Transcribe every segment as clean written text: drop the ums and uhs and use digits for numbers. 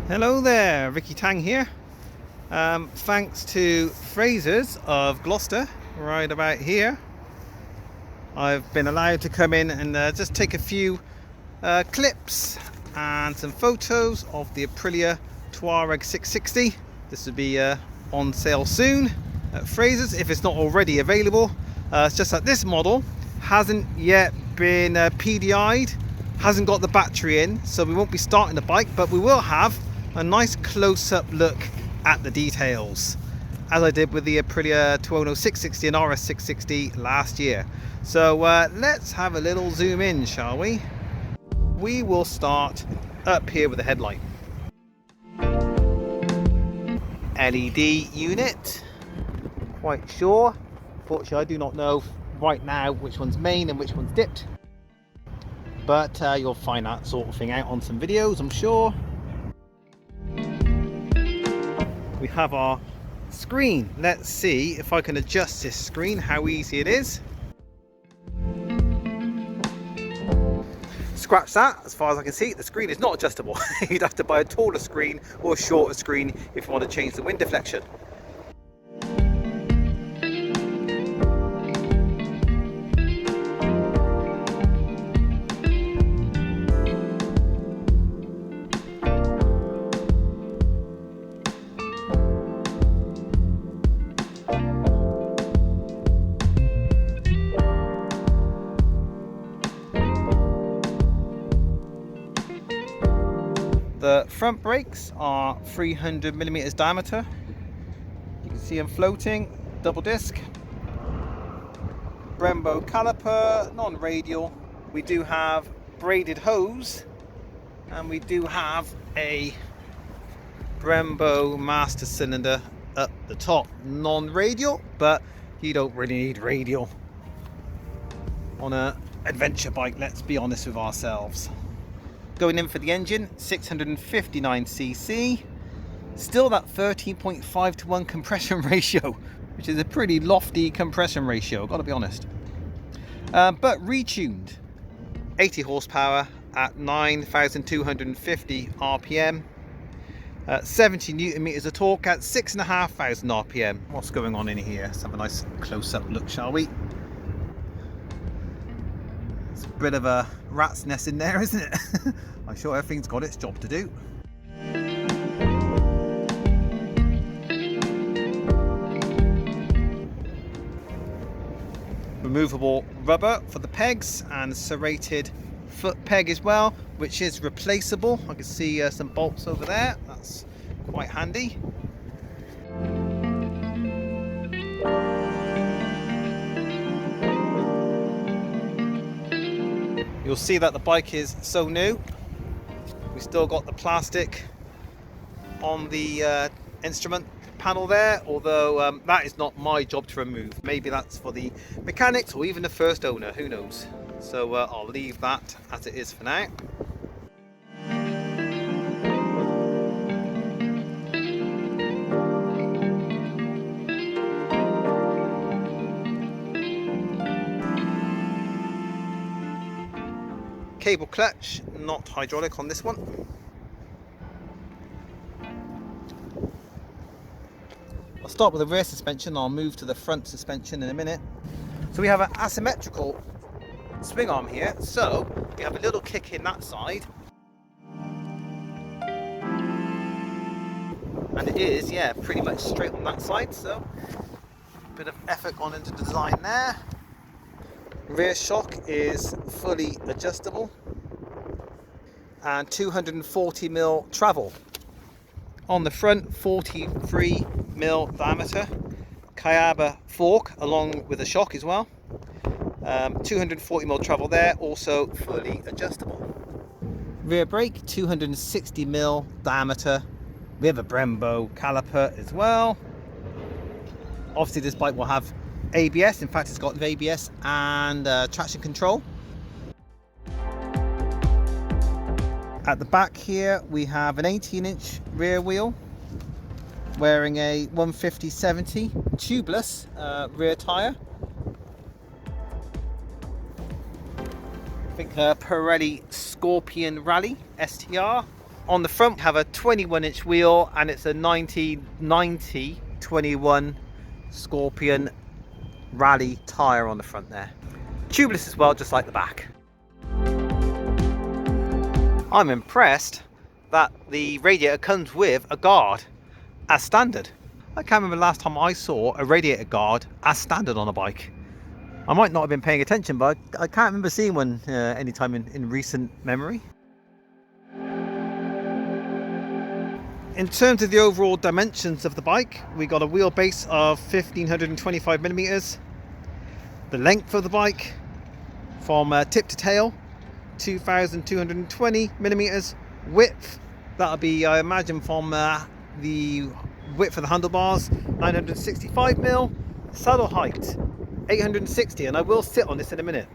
Hello there, Ricky Tang here. Thanks to Frasers of Gloucester, right about here, I've been allowed to come in and just take a few clips and some photos of the Aprilia Tuareg 660. This will be on sale soon at Frasers if it's not already available. It's just that this model hasn't yet been PDI'd, hasn't got the battery in, so we won't be starting the bike, but we will have a nice close-up look at the details, as I did with the Aprilia Tuono 660 and RS 660 last year. So let's have a little zoom in, shall we? We will start up here with the headlight. LED unit, quite sure. Fortunately, I do not know right now which one's main and which one's dipped, but you'll find that sort of thing out on some videos, I'm sure. We have our screen. Let's see if I can adjust this screen, how easy it is. Scratch that, as far as I can see, the screen is not adjustable. You'd have to buy a taller screen or a shorter screen if you want to change the wind deflection. The front brakes are 300mm diameter. You can see them floating, double disc. Brembo caliper, non-radial. We do have braided hose, and we do have a Brembo master cylinder up the top. Non-radial, but you don't really need radial on an adventure bike, let's be honest with ourselves. Going in for the engine, 659cc, still that 13.5:1 compression ratio, which is a pretty lofty compression ratio, gotta be honest. But retuned, 80 horsepower at 9,250 RPM, 70 Newton meters of torque at 6,500 RPM. What's going on in here? Let's have a nice close-up look, shall we? It's a bit of a rat's nest in there, isn't it? I'm sure everything's got its job to do. Removable rubber for the pegs and serrated foot peg as well, which is replaceable. I can see some bolts over there. That's quite handy. You'll see that the bike is so new. We still got the plastic on the instrument panel there, although that is not my job to remove. Maybe that's for the mechanics or even the first owner, who knows. So I'll leave that as it is for now. Cable clutch, not hydraulic on this one. I'll start with the rear suspension, I'll move to the front suspension in a minute. So we have an asymmetrical swing arm here, so we have a little kick in that side. And it is, yeah, pretty much straight on that side, so a bit of effort gone into the design there. Rear shock is fully adjustable and 240mm travel. On the front, 43mm diameter Kayaba fork along with the shock as well. 240mm travel there, also fully adjustable. Rear brake, 260mm diameter with a Brembo caliper as well. Obviously this bike will have ABS, in fact it's got ABS and traction control. At the back here we have an 18-inch rear wheel wearing a 150/70 tubeless rear tyre. I think Pirelli Scorpion Rally STR On the front, we have a 21-inch wheel, and it's a 1990-21 Scorpion Rally tyre on the front there. Tubeless as well, just like the back. I'm impressed that the radiator comes with a guard as standard. I can't remember the last time I saw a radiator guard as standard on a bike. I might not have been paying attention, but I can't remember seeing one anytime in recent memory. In terms of the overall dimensions of the bike, we got a wheelbase of 1525 millimeters. The length of the bike from tip to tail, 2220 millimeters. Width, that'll be, I imagine, from the width of the handlebars, 965 mil. Saddle height, 860, and I will sit on this in a minute.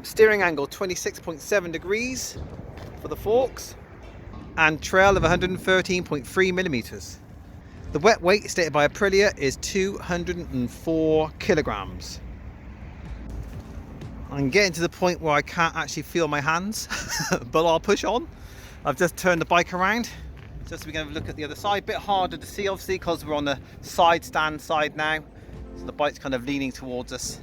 Steering angle, 26.7 degrees for the forks, and trail of 113.3 millimeters. The wet weight stated by Aprilia is 204 kilograms. I'm getting to the point where I can't actually feel my hands, but I'll push on. I've just turned the bike around, just so we can look at the other side. Bit harder to see, obviously, because we're on the side stand side now, so the bike's kind of leaning towards us.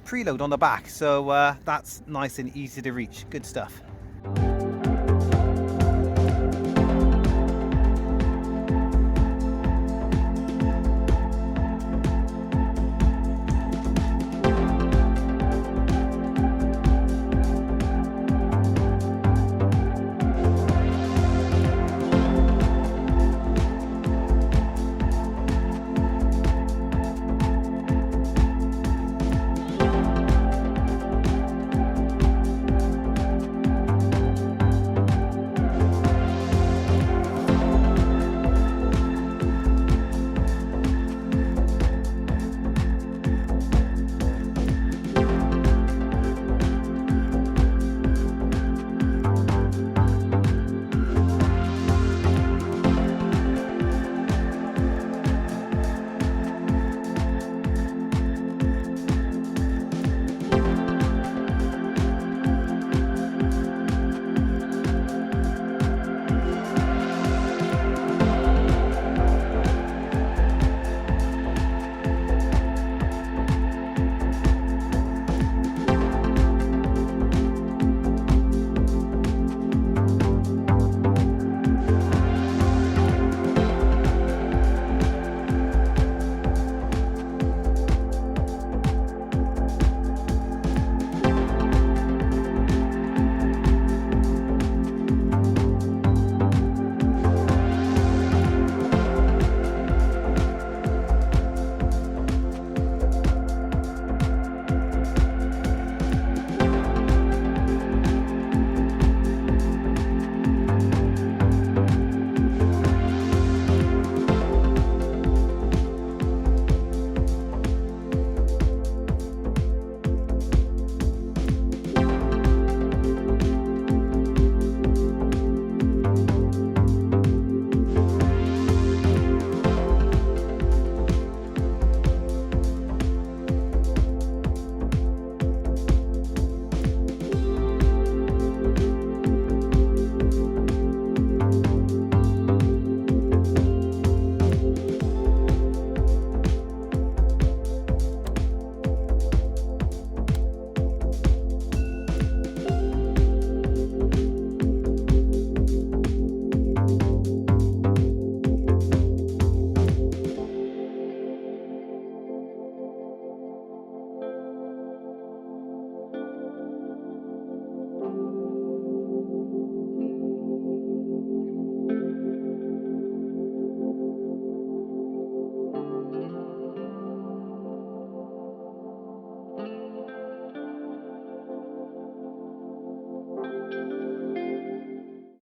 Preload on the back, so that's nice and easy to reach. Good stuff.